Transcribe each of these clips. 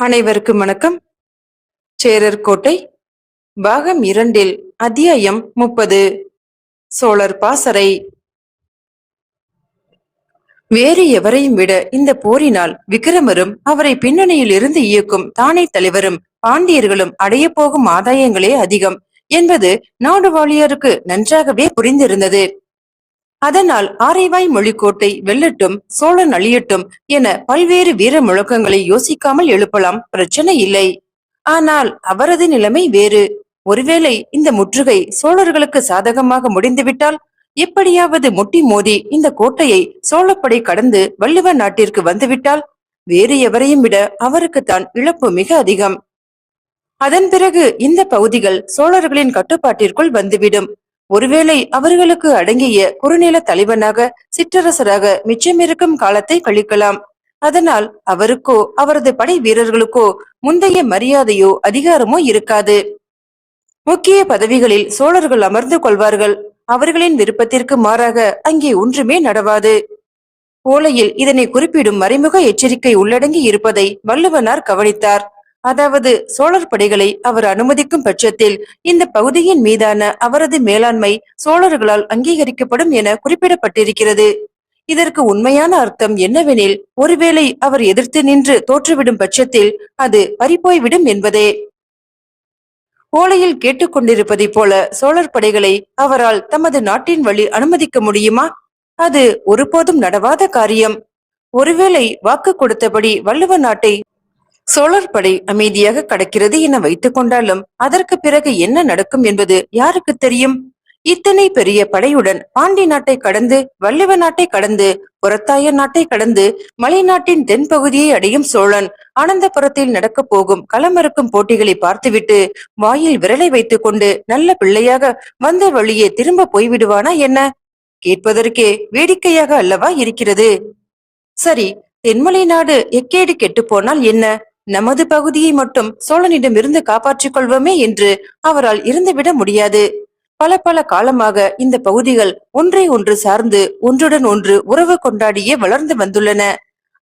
அனைவருக்கும் வணக்கம். சேரர் கோட்டை பாகம் 2 அத்தியாயம் 30. சோழர் பாசறை. வேறு எவரையும் விட இந்த போரினால் விக்கிரமரும் அவரை பின்னணியில் இருந்து இயக்கும் தானே தலைவரும் பாண்டியர்களும் அடைய போகும் ஆதாயங்களே அதிகம் என்பது நாடுவாழியாருக்கு நன்றாகவே புரிந்திருந்தது. அதனால் ஆரைவாய் மொழிக்கோட்டை வெல்லட்டும், சோழன் அழியட்டும் என பல்வேறு வீர முழக்கங்களை யோசிக்காமல் எழுப்பலாம், பிரச்சனை இல்லை. ஆனால் அவரது நிலைமை வேறு. ஒருவேளை இந்த முற்றுகை சோழர்களுக்கு சாதகமாக முடிந்துவிட்டால், எப்படியாவது முட்டி மோதி இந்த கோட்டையை சோழப்படை கடந்து வள்ளுவ நாட்டிற்கு வந்துவிட்டால், வேறு எவரையும் விட அவருக்குத்தான் இழப்பு மிக அதிகம். அதன் பிறகு இந்த பகுதிகள் சோழர்களின் கட்டுப்பாட்டிற்குள் வந்துவிடும். ஒருவேளை அவர்களுக்கு அடங்கிய குறுநில தலைவனாக, சிற்றரசராக மிச்சமிருக்கும் காலத்தை கழிக்கலாம். அதனால் அவருக்கோ அவரது படை வீரர்களுக்கோ முந்தைய மரியாதையோ அதிகாரமோ இருக்காது. முக்கிய பதவிகளில் சோழர்கள் அமர்ந்து கொள்வார்கள். அவர்களின் விருப்பத்திற்கு மாறாக அங்கே ஒன்றுமே நடவாது. ஓலையில் இதனை குறிப்பிடும் மறைமுக எச்சரிக்கை உள்ளடங்கி இருப்பதை வள்ளுவனார் கவனித்தார். அதாவது சோழர் படைகளை அவர் அனுமதிக்கும் பட்சத்தில் இந்த பகுதியின் மீதான அவரது மேலாண்மை சோழர்களால் அங்கீகரிக்கப்படும் என குறிப்பிடப்பட்டிருக்கிறது. இதற்கு உண்மையான அர்த்தம் என்னவெனில், ஒருவேளை அவர் எதிர்த்து நின்று தோற்றுவிடும் பட்சத்தில் அது பறிப்போய்விடும் என்பதே. ஓலையில் கேட்டுக்கொண்டிருப்பதை போல சோழர் படைகளை அவரால் தமது நாட்டின் வழி அனுமதிக்க முடியுமா? அது ஒருபோதும் நடவாத காரியம். ஒருவேளை வாக்கு கொடுத்தபடி வள்ளுவ நாட்டை சோழர் படை அமைதியாக கடக்கிறது என வைத்துக் கொண்டாலும் அதற்கு பிறகு என்ன நடக்கும் என்பது யாருக்கு தெரியும்? இத்தனை பெரிய படையுடன் பாண்டி நாட்டை கடந்து, வள்ளுவ நாட்டை கடந்து, புறத்தாய நாட்டை கடந்து, மலை நாட்டின் தென்பகுதியை அடையும் சோழன் அனந்தபுரத்தில் நடக்கப் போகும் களமறுக்கும் போட்டிகளை பார்த்துவிட்டு வாயில் விரலை வைத்துக் கொண்டு நல்ல பிள்ளையாக வந்த வழியே திரும்ப போய்விடுவானா என்ன? கேட்பதற்கே வேடிக்கையாக அல்லவா இருக்கிறது. சரி, தென்மலை நாடு எக்கேடு கெட்டு போனால் என்ன? நமது பகுதியை மட்டும் சோழனிடமிருந்து காப்பாற்றிக் கொள்வோமே என்று அவரால் இருந்துவிட முடியாது. பல பல காலமாக இந்த பகுதிகள் ஒன்றை ஒன்று சார்ந்து ஒன்றுடன் ஒன்று உறவு கொண்டாடியே வளர்ந்து வந்துள்ளன.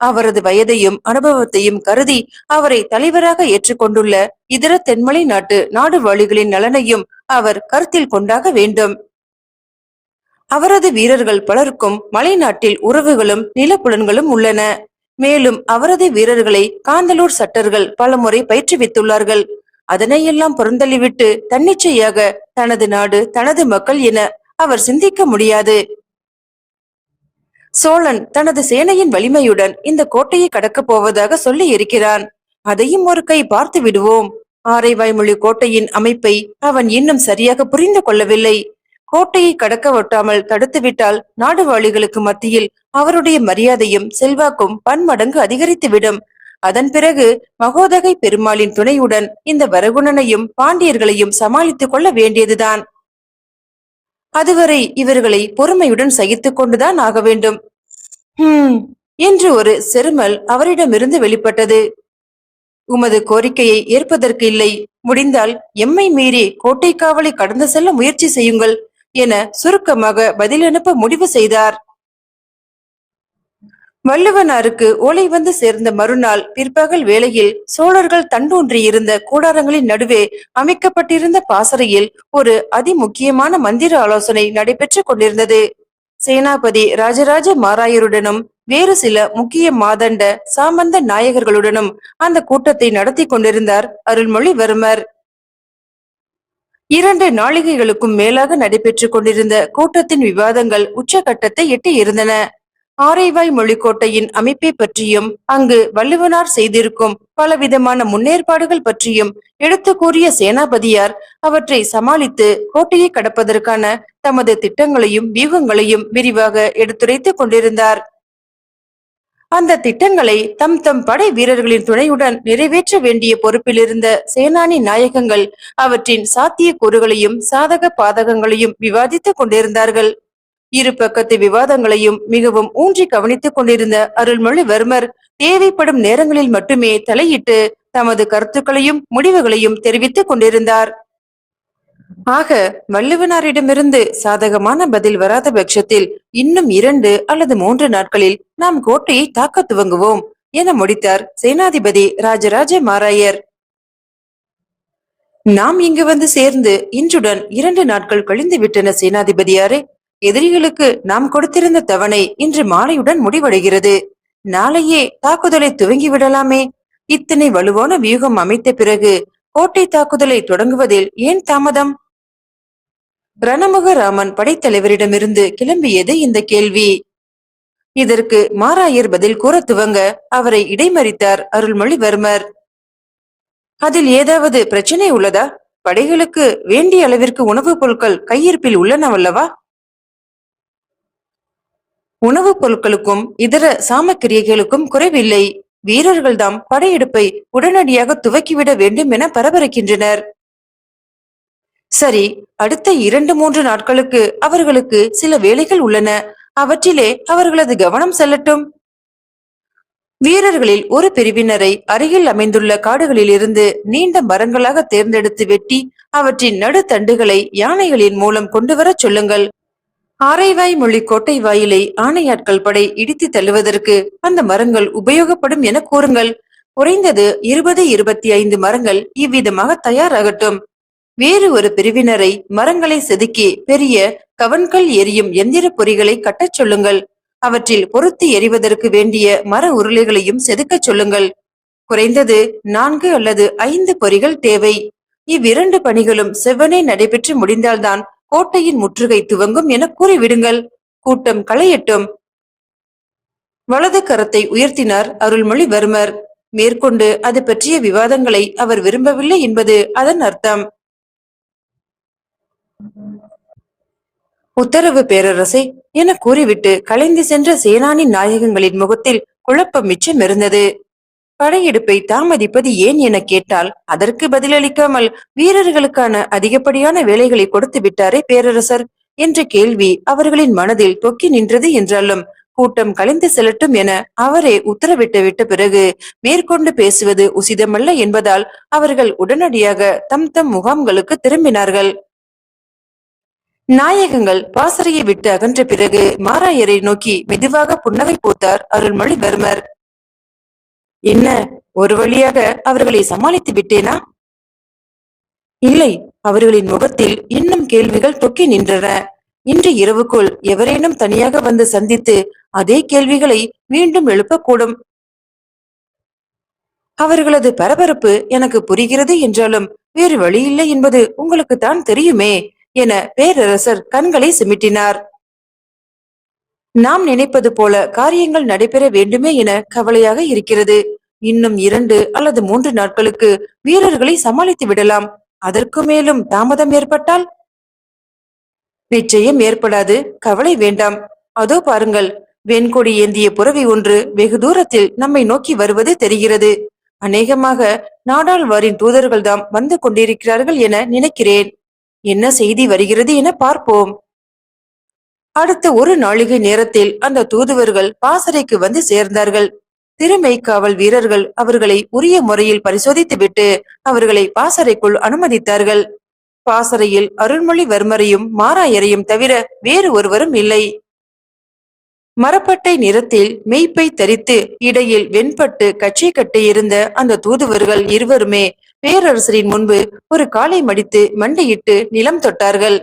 அவரது வயதையும் அனுபவத்தையும் கருதி அவரை தலைவராக ஏற்றுக்கொண்டுள்ள இதர தென்மலை நாட்டு நாடுவாழிகளின் நலனையும் அவர் கருத்தில் கொண்டாக வேண்டும். அவரது வீரர்கள் பலருக்கும் மலை நாட்டில் உறவுகளும் நிலப்புலன்களும் உள்ளன. மேலும் அவரது வீரர்களை காந்தலூர் சட்டர்கள் பலமுறை பயிற்றுவித்துள்ளார்கள். அதனையெல்லாம் புறந்தள்ளிவிட்டு தன்னிச்சையாக தனது நாடு, தனது மக்கள் என அவர் சிந்திக்க முடியாது. சோழன் தனது சேனையின் வலிமையுடன் இந்த கோட்டையை கடக்கப் போவதாக சொல்லி இருக்கிறான். அதையும் ஒரு கை பார்த்து விடுவோம். ஆரைவாய்மொழி கோட்டையின் அமைப்பை அவன் இன்னும் சரியாக புரிந்து கொள்ளவில்லை. கோட்டையை கடக்க ஒட்டாமல் தடுத்துவிட்டால் நாடுவாழிகளுக்கு மத்தியில் அவருடைய மரியாதையும் செல்வாக்கும் பன்மடங்கு அதிகரித்துவிடும். அதன் பிறகு மகோதகை பெருமாளின் துணையுடன் இந்த வரகுணனையும் பாண்டியர்களையும் சமாளித்துக் கொள்ள வேண்டியதுதான். அதுவரை இவர்களை பொறுமையுடன் சகித்துக் கொண்டுதான் ஆக வேண்டும். என்று ஒரு செருமல் அவரிடமிருந்து வெளிப்பட்டது. உமது கோரிக்கையை ஏற்பதற்கு இல்லை. முடிந்தால் எம்மை மீறி கோட்டை காவலை கடந்து செல்ல முயற்சி செய்யுங்கள் என சுருக்கமாக பதில் அனுப்ப முடிவு செய்தார். வள்ளுவனாருக்கு ஓலை வந்து சேர்ந்த மறுநாள் பிற்பகல் வேளையில் சோழர்கள் தண்டூன்றியிருந்த கூடாரங்களின் நடுவே அமைக்கப்பட்டிருந்த பாசறையில் ஒரு அதிமுக்கியமான மந்திர ஆலோசனை நடைபெற்று கொண்டிருந்தது. சேனாபதி ராஜராஜ மாராயருடனும் வேறு சில முக்கிய மாதண்ட சாமந்த நாயகர்களுடனும் அந்த கூட்டத்தை நடத்தி கொண்டிருந்தார் அருள்மொழிவர்மர். 2 நாளிகைகளுக்கும் மேலாக நடைபெற்றுக் கொண்டிருந்த கூட்டத்தின் விவாதங்கள் உச்சகட்டத்தை எட்டி இருந்தன. ஆரைவாய் மொழிக்கோட்டையின் அமைப்பை பற்றியும் அங்கு வள்ளுவனார் செய்திருக்கும் பலவிதமான முன்னேற்பாடுகள் பற்றியும் எடுத்து கூறிய சேனாபதியார் அவற்றை சமாளித்து கோட்டையை கடப்பதற்கான தமது திட்டங்களையும் வியூகங்களையும் விரிவாக எடுத்துரைத்துக் கொண்டிருந்தார். அந்த திட்டங்களை தம் தம் படை வீரர்களின் துணையுடன் நிறைவேற்ற வேண்டிய பொறுப்பில் இருந்த சேனானி நாயகங்கள் அவற்றின் சாத்திய கூறுகளையும் சாதக பாதகங்களையும் விவாதித்துக் கொண்டிருந்தார்கள். இரு பக்கத்து விவாதங்களையும் மிகவும் ஊன்றி கவனித்துக் கொண்டிருந்த அருள்மொழிவர்மர் தேவைப்படும் நேரங்களில் மட்டுமே தலையிட்டு தமது கருத்துக்களையும் முடிவுகளையும் தெரிவித்துக் கொண்டிருந்தார். ஆக வள்ளுவனாரிடமிருந்து சாதகமான பதில் வராத பட்சத்தில் இன்னும் 2 அல்லது 3 நாட்களில் நாம் கோட்டையை தாக்க துவங்குவோம். என முடித்தார் சேனாதிபதி ராஜராஜ மாராயர். நாம் இங்கு வந்து சேர்ந்து இன்றுடன் 2 நாட்கள் கழிந்து விட்டன சேனாதிபதியாரே. எதிரிகளுக்கு நாம் கொடுத்திருந்த தவணை இன்று மாலையுடன் முடிவடைகிறது. நாளையே தாக்குதலை துவங்கி விடலாமே. இத்தனை வலுவான வியூகம் அமைத்த பிறகு கோட்டை தாக்குதலை தொடங்குவதில் ஏன் தாமதம்? ரணமுகராமன் படைத்தலைவரிடமிருந்து கிளம்பியது இந்த கேள்வி. இதற்கு மாராயர் பதில் கூற துவங்க அவரை இடைமறித்தார் அருள்மொழிவர்மர். அதில் ஏதாவது பிரச்சனை உள்ளதா? படைகளுக்கு வேண்டிய அளவிற்கு உணவுப் பொருட்கள் கையிருப்பில் உள்ளனவல்லவா? உணவுப் பொருட்களுக்கும் இதர சாமக்கிரியைகளுக்கும் குறைவில்லை. வீரர்கள்தாம் படையெடுப்பை உடனடியாக துவக்கிவிட வேண்டும் என பரபரக்கின்றனர். சரி, அடுத்த 2-3 நாட்களுக்கு அவர்களுக்கு சில வேலைகள் உள்ளன. அவற்றிலே அவர்களது கவனம் செல்லட்டும். வீரர்களில் ஒரு பிரிவினரை அருகில் அமைந்துள்ள காடுகளில் இருந்து நீண்ட மரங்களாக தேர்ந்தெடுத்து வெட்டி அவற்றின் நடுத்தண்டுகளை யானைகளின் மூலம் கொண்டு வரச் சொல்லுங்கள். ஆரைவாய் மொழி கோட்டை வாயிலை ஆணையாட்கள் படை இடித்து தள்ளுவதற்கு அந்த மரங்கள் உபயோகப்படும் என கூறுங்கள். குறைந்தது 20-25 மரங்கள் இவ்விதமாக தயாராகட்டும். வேறு ஒரு பிரிவினரை மரங்களை செதுக்கி பெரிய கவன்கள் எரியும் எந்திர பொறிகளை கட்டச் சொல்லுங்கள். அவற்றில் பொருத்தி எறிவதற்கு வேண்டிய மர உருளைகளையும் செதுக்கச் சொல்லுங்கள். குறைந்தது 4 அல்லது 5 பொறிகள் தேவை. இவ்விரண்டு பணிகளும் செவ்வனே நடைபெற்று முடிந்தால்தான் கோட்டையின் முற்றுகை துவங்கும் என கூறிவிடுங்கள். கூட்டம் களையட்டும். வலது கரத்தை உயர்த்தினார் அருள்மொழிவர்மர். மேற்கொண்டு அது பற்றிய விவாதங்களை அவர் விரும்பவில்லை என்பது அதன் அர்த்தம். உத்தரவு பேரரசே என கூறிவிட்டு கலைந்து சென்ற சேனானி நாயகங்களின் முகத்தில் குழப்பம் மிச்சம் இருந்தது. படையெடுப்பை தாமதிப்பது ஏன் என கேட்டால் அதற்கு பதிலளிக்காமல் வீரர்களுக்கான அதிகப்படியான வேலைகளை கொடுத்து விட்டாரே பேரரசர் என்ற கேள்வி அவர்களின் மனதில் தொக்கி நின்றது. என்றாலும் கூட்டம் கலைந்து செல்லட்டும் என அவரே உத்தரவிட்டு விட்ட பிறகு மேற்கொண்டு பேசுவது உசிதமல்ல என்பதால் அவர்கள் உடனடியாக தம் தம் முகாம்களுக்கு திரும்பினார்கள். நாயகங்கள் பாசறையை விட்டு அகன்ற பிறகு மாராயரை நோக்கி மெதுவாக புன்னகை பூத்தார் அருள்மொழிவர்மர். என்ன, ஒரு வழியாக அவர்களை சமாளித்து விட்டேனா? இல்லை, அவர்களின் முகத்தில் இன்னும் கேள்விகள் தொக்கி நின்றன. இன்று இரவுக்குள் எவரேனும் தனியாக வந்து சந்தித்து அதே கேள்விகளை மீண்டும் எழுப்பக்கூடும். அவர்களது பரபரப்பு எனக்கு புரிகிறது. என்றாலும் வேறு வழியில்லை என்பது உங்களுக்கு தான் தெரியுமே என பேரரசர் கண்களை சிமிட்டினார். நாம் நினைப்பது போல காரியங்கள் நடைபெற வேண்டுமே என கவலையாக இருக்கிறது. இன்னும் 2 அல்லது 3 நாட்களுக்கு வீரர்களை சமாளித்து விடலாம். அதற்கு மேலும் தாமதம் ஏற்பட்டால்? நிச்சயம் ஏற்படாது, கவலை வேண்டாம். அதோ பாருங்கள், வெண்கொடி ஏந்திய புறவி ஒன்று வெகு தூரத்தில் நம்மை நோக்கி வருவது தெரிகிறது. அநேகமாக நாடாழ்வாரின் தூதர்கள் தாம் வந்து கொண்டிருக்கிறார்கள் என நினைக்கிறேன். என்ன செய்தி வருகிறது என பார்ப்போம். அடுத்த ஒரு நாளிகை நேரத்தில் அந்த தூதுவர்கள் பாசறைக்கு வந்து சேர்ந்தார்கள். திருமெய்க்காவல் வீரர்கள் அவர்களை உரிய முறையில் பரிசோதித்துவிட்டு அவர்களை பாசறைக்குள் அனுமதித்தார்கள். பாசறையில் அருள்மொழிவர்மரையும் மாராயரையும் தவிர வேறு ஒருவரும் இல்லை. மரப்பட்டை நிறத்தில் மெய்ப்பை தரித்து இடையில் வெண்பட்டு கச்சை கட்டியிருந்த அந்த தூதுவர்கள் இருவருமே பேரரசரின் முன்பு ஒரு காலை மடித்து மண்டையிட்டு நிலம் தொட்டார்கள்.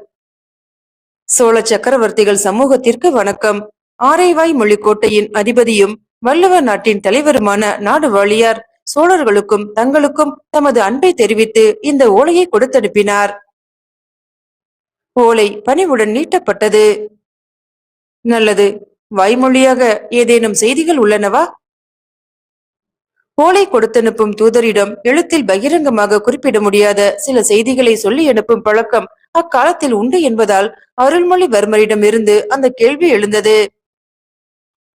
சோழ சக்கரவர்த்திகள் சமூகத்திற்கு வணக்கம். ஆரைவாய் மொழி கோட்டையின் அதிபதியும் வள்ளுவ நாட்டின் தலைவருமான நாடுவாழியார் சோழர்களுக்கும் தங்களுக்கும் தமது அன்பை தெரிவித்து இந்த ஓலையை கொடுத்தனுப்பினார். ஓலை பணிவுடன் நீட்டப்பட்டது. நல்லது. வாய்மொழியாக ஏதேனும் செய்திகள் உள்ளனவா? ஓலை கொடுத்தனுப்பும் தூதரிடம் எழுத்தில் பகிரங்கமாக குறிப்பிட முடியாத சில செய்திகளை சொல்லி அனுப்பும் பழக்கம் அக்காலத்தில் உண்டு என்பதால் அருள்மொழிவர்மரிடம் இருந்து அந்த கேள்வி எழுந்தது.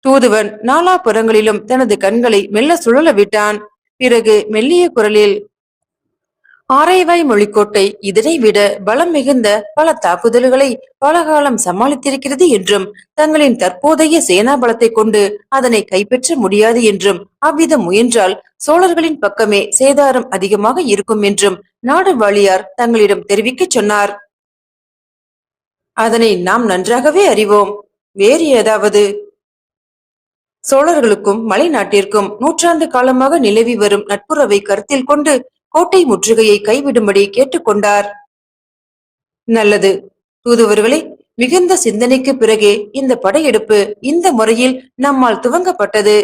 தூதுவன் நாலாபுறங்களிலும் தனது கண்களை மெல்ல சுழல விட்டான். பிறகு மெல்லிய குரலில், ஆரைவாய் மொழிக்கோட்டை இதனை விட பலம் மிகுந்த பல தாக்குதல்களை பலகாலம் சமாளித்திருக்கிறது என்றும் தங்களின் தற்போதைய சேனா பலத்தை கொண்டு அதனை கைப்பற்ற முடியாது என்றும் அவ்விதம் முயன்றால் சோழர்களின் பக்கமே சேதாரம் அதிகமாக இருக்கும் என்றும் நாடுவாழியார் தங்களிடம் தெரிவிக்க சொன்னார். அதனை நாம் நன்றாகவே அறிவோம். வேறு ஏதாவது? சோழர்களுக்கும் மலை நாட்டிற்கும் நூற்றாண்டு காலமாக நிலவி வரும் நட்புறவை கருத்தில் கொண்டு கோட்டை முற்றுகையை கைவிடும்படி கேட்டுக்கொண்டார். நல்லது தூதுவர்களே, மிகுந்த சிந்தனைக்கு பிறகே இந்த படையெடுப்பு இந்த முறையில் நம்மால் துவங்கப்பட்டது.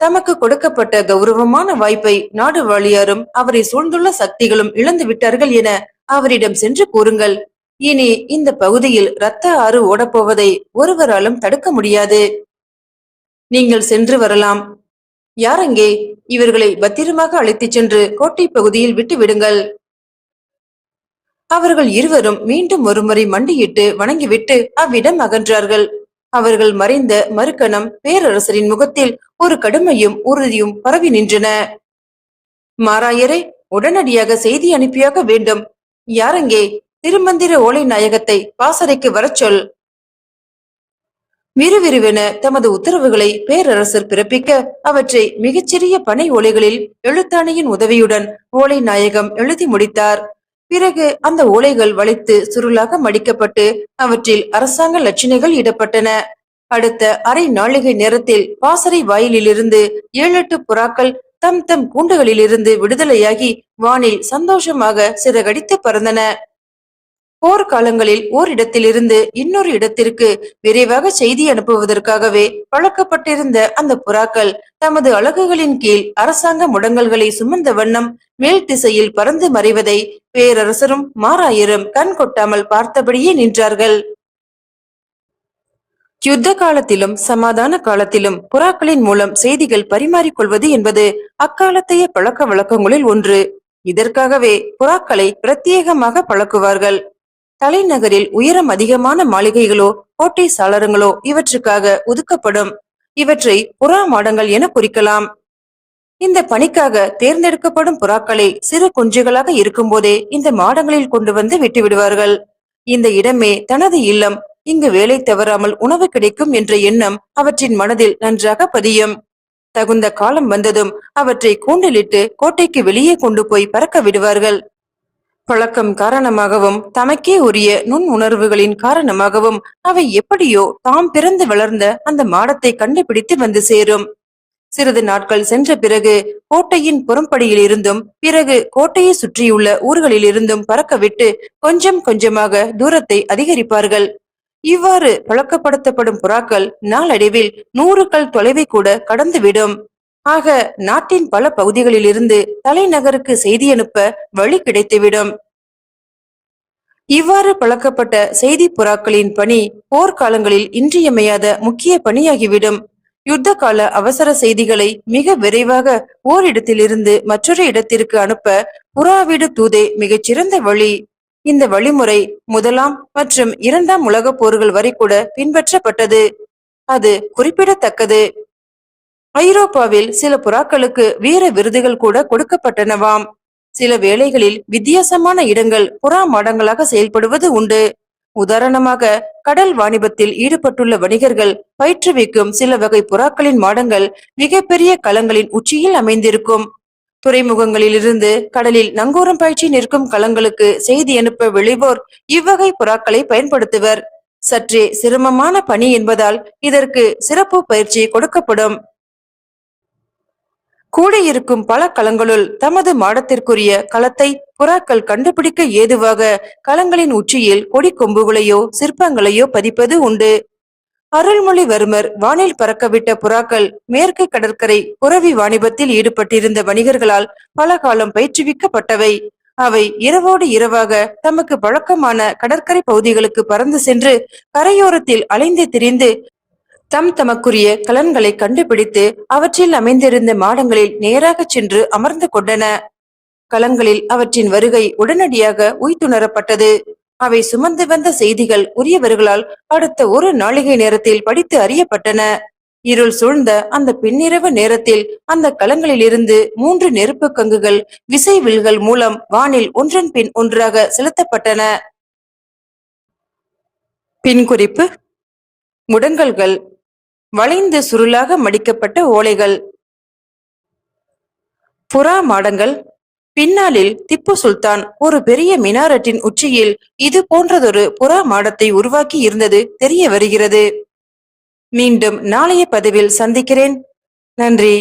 தமக்கு கொடுக்கப்பட்ட கௌரவமான வாய்ப்பை நாடு வாழியாரும் அவரை சூழ்ந்துள்ள சக்திகளும் இழந்து விட்டார்கள் என அவரிடம் சென்று கூறுங்கள். இனி இந்த பகுதியில் இரத்த ஆறு ஓடப்போவதை ஒருவராலும் தடுக்க முடியாது. நீங்கள் சென்று வரலாம். யாரங்கே? இவர்களை பத்திரமாக அழைத்துச் சென்று கோட்டை பகுதியில் விட்டு விடுங்கள். அவர்கள் இருவரும் மீண்டும் ஒருமுறை மண்டியிட்டு வணங்கிவிட்டு அவ்விடம் அகன்றார்கள். அவர்கள் மறைந்த மறுக்கணம் பேரரசரின் முகத்தில் ஒரு கடுமையும் உறுதியும் பரவி நின்றன. மாராயரே, உடனடியாக செய்தி அனுப்பியாக வேண்டும். யாரங்கே? திருமந்திர ஓலை நாயகத்தை பாசறைக்கு வரச் சொல். விறுவிறுவென தமது உத்தரவுகளை பேரரசர் பிறப்பிக்க அவற்றை மிகச்சிறிய பனை ஓலைகளில் எழுத்தாணியின் உதவியுடன் ஓலை நாயகம் எழுதி முடித்தார். பிறகு அந்த ஓலைகள் வளைத்து சுருளாக மடிக்கப்பட்டு அவற்றில் அரசாங்க லட்சணைகள் இடப்பட்டன. அடுத்த அரை நாளிகை நேரத்தில் பாசறை வாயிலிலிருந்து 7-8 புறாக்கள் தம் தம் கூண்டுகளிலிருந்து விடுதலையாகி வானில் சந்தோஷமாக சிறகடித்து பறந்தன. போர்க்காலங்களில் ஓரிடத்திலிருந்து இன்னொரு இடத்திற்கு விரைவாக செய்தி அனுப்புவதற்காகவே பழக்கப்பட்டிருந்த அந்த புறாக்கள் தமது அலகுகளின் கீழ் அரசாங்க முடங்கல்களை சுமந்த வண்ணம் மேல் திசையில் பறந்து மறைவதை பேரரசரும் மாராயரும் கண் கொட்டாமல் பார்த்தபடியே நின்றார்கள். யுத்த காலத்திலும் சமாதான காலத்திலும் புறாக்களின் மூலம் செய்திகள் பரிமாறிக்கொள்வது என்பது அக்காலத்தைய பழக்க வழக்கங்களில் ஒன்று. இதற்காகவே புறாக்களை பிரத்யேகமாக பழக்குவார்கள். தலைநகரில் உயரம் அதிகமான மாளிகைகளோ கோட்டை சாளரங்களோ இவற்றுக்காக ஒதுக்கப்படும். இவற்றை புறா மாடங்கள் என குறிக்கலாம். இந்த பணிக்காக தேர்ந்தெடுக்கப்படும் புறாக்களை சிறு குஞ்சுகளாக இருக்கும் போதே இந்த மாடங்களில் கொண்டு வந்து விட்டு விடுவார்கள். இந்த இடமே தனது இல்லம், இங்கு வேலை தவறாமல் உணவு கிடைக்கும் என்ற எண்ணம் அவற்றின் மனதில் நன்றாக பதியும். தகுந்த காலம் வந்ததும் அவற்றை கூண்டிலிட்டு கோட்டைக்கு வெளியே கொண்டு போய் பறக்க விடுவார்கள். பழக்கம் காரணமாகவும் தமக்கே உரிய நுண் உணர்வுகளின் காரணமாகவும் அவை எப்படியோ தாம் பிறந்து வளர்ந்த அந்த மாடத்தை கண்டுபிடித்து வந்து சேரும். சிறிது நாட்கள் சென்ற பிறகு கோட்டையின் புறம்படியில் இருந்தும் பிறகு கோட்டையை சுற்றியுள்ள ஊர்களில் இருந்தும் பறக்கவிட்டு கொஞ்சம் கொஞ்சமாக தூரத்தை அதிகரிப்பார்கள். இவ்வாறு பழக்கப்படுத்தப்படும் புறாக்கள் நாளடைவில் 100 கல் தொலைவை கூட கடந்துவிடும். ஆக நாட்டின் பல பகுதிகளில் இருந்து தலைநகருக்கு செய்தி அனுப்ப வழி கிடைத்துவிடும். இவ்வாறு பழக்கப்பட்ட செய்தி புறாக்களின் பணி போர்க்காலங்களில் இன்றியமையாத முக்கிய பணியாகிவிடும். யுத்த கால அவசர செய்திகளை மிக விரைவாக ஓரிடத்திலிருந்து மற்றொரு இடத்திற்கு அனுப்ப புறாவிடு தூதே மிகச்சிறந்த வழி. இந்த வழிமுறை 1ஆம் மற்றும் 2ஆம் உலக போர்கள் வரை கூட பின்பற்றப்பட்டது. அது குறிப்பிடத்தக்கது. ஐரோப்பாவில் சில புறாக்களுக்கு வீர விருதுகள் கூட கொடுக்கப்பட்டனவாம். சில வேளைகளில் வித்தியாசமான இடங்கள் புறா மாடங்களாக செயல்படுவது உண்டு. உதாரணமாக கடல் வாணிபத்தில் ஈடுபட்டுள்ள வணிகர்கள் பயிற்றுவிக்கும் சில வகை புறாக்களின் மாடங்கள் மிகப்பெரிய களங்களின் உச்சியில் அமைந்திருக்கும். துறைமுகங்களிலிருந்து கடலில் நங்கூரம் பாய்ச்சி நிற்கும் களங்களுக்கு செய்தி அனுப்ப விளைவோர் இவ்வகை புறாக்களை பயன்படுத்துவர். சற்றே சிரமமான பணி என்பதால் இதற்கு சிறப்பு பயிற்சி கொடுக்கப்படும். கூடியிருக்கும் பல களங்களுள் தமது மாடத்திற்குரிய களத்தை புறாக்கள் கண்டுபிடிக்க ஏதுவாக களங்களின் உச்சியில் கொடி கொம்புகளையோ சிற்பங்களையோ பதிப்பது உண்டு. அருள்மொழிவர்மர் வானில் பறக்கவிட்ட புறாக்கள் மேற்கு கடற்கரை புறவி வாணிபத்தில் ஈடுபட்டிருந்த வணிகர்களால் பல காலம் பயிற்றுவிக்கப்பட்டவை. அவை இரவோடு இரவாக தமக்கு பழக்கமான கடற்கரை பகுதிகளுக்கு பறந்து சென்று கரையோரத்தில் அலைந்து திரிந்து தமக்குரிய கலன்களை கண்டுபிடித்து அவற்றில் அமைந்திருந்த மாடங்களில் நேராக சென்று அமர்ந்து கொண்டன. களங்களில் அவற்றின் வருகை உடனடியாக உய்த்துணரப்பட்டது. அவை சுமந்து வந்த செய்திகள் உரியவர்களால் அடுத்த ஒரு நாளிகை நேரத்தில் படித்து அறியப்பட்டன. இருள் சூழ்ந்த அந்த பின்னிரவு நேரத்தில் அந்த களங்களில் இருந்து 3 நெருப்பு கங்குகள் விசை வில்கள் மூலம் வானில் ஒன்றன் பின் ஒன்றாக செலுத்தப்பட்டன. பின் குறிப்பு: முடங்கல்கள், வளைந்து சுருளாக மடிக்கப்பட்ட ஓலைகள். புறா மாடங்கள். பின்னாளில் திப்பு சுல்தான் ஒரு பெரிய மினாரட்டின் உச்சியில் இது போன்றதொரு புறா மாடத்தை உருவாக்கி இருந்தது தெரிய வருகிறது. மீண்டும் நாளைய பதிவில் சந்திக்கிறேன். நன்றி.